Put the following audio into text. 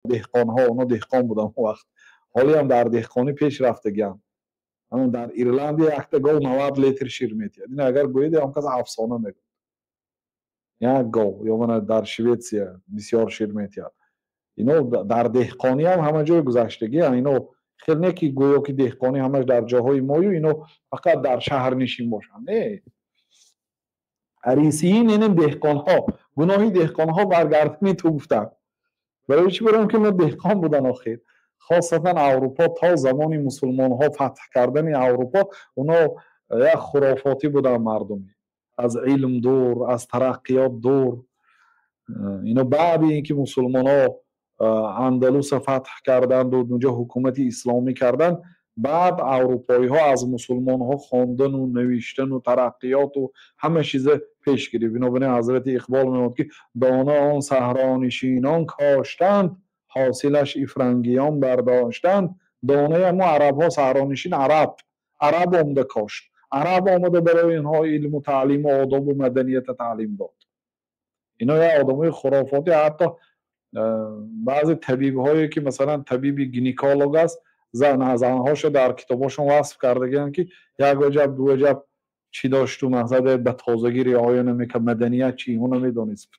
دهقان‌ها، اونا دهقان بودن اون وقت، حالی هم در دهقانی پیش رفتگی‌اند. همون در ایرلند یک تا گاو 90 لیتر شیر میتید. این اگر گویید هم کس افسانه میگه. یک گاو یا من در شویتسیا بسیار شیر میتید. اینو در دهقانی هم همه جای گذشتگی هم اینو خیلی نکی گویا که دهقانی همش در جاهای مایو اینو فقط در شهر نشین باشن. نه، عریسیین این دهقان ها، گناهی دهقان ها برگردنی تو گفتن. برای چی؟ برام که ما دهقان بودن آخر. خاصتا اروپا تا زمانی مسلمان ها فتح کردن اروپا، اونا یک خرافاتی بودن مردمی، از علم دور، از ترقیات دور. اینو بعد اینکه مسلمان ها اندلس فتح کردند و اونجا حکومت اسلامی کردند، بعد اروپایی ها از مسلمان ها خواندن و نوشتن و ترقیات و همه چیز پیش گرفت. بنابراین حضرت اقبال میگوید که دانه آن صحرانشینان کاشتند، حاصلش افرنگیان برداشتند. دانه ما عرب ها صحرانشین عرب آمده کاشت، عرب آمده برای اینها علم و تعلیم و آداب و مدنیت تعلیم داد. اینا یه آدمای خرافاتی. حتی بعضی طبیب هایی که مثلا طبیب گینیکولوگ است، زنهاشو در کتاباشون وصف کرده که یک وجب دو وجب چی داشت تو مقصد به تازگی رعایت نمیکنه، مدنیت چی اونو میدونست.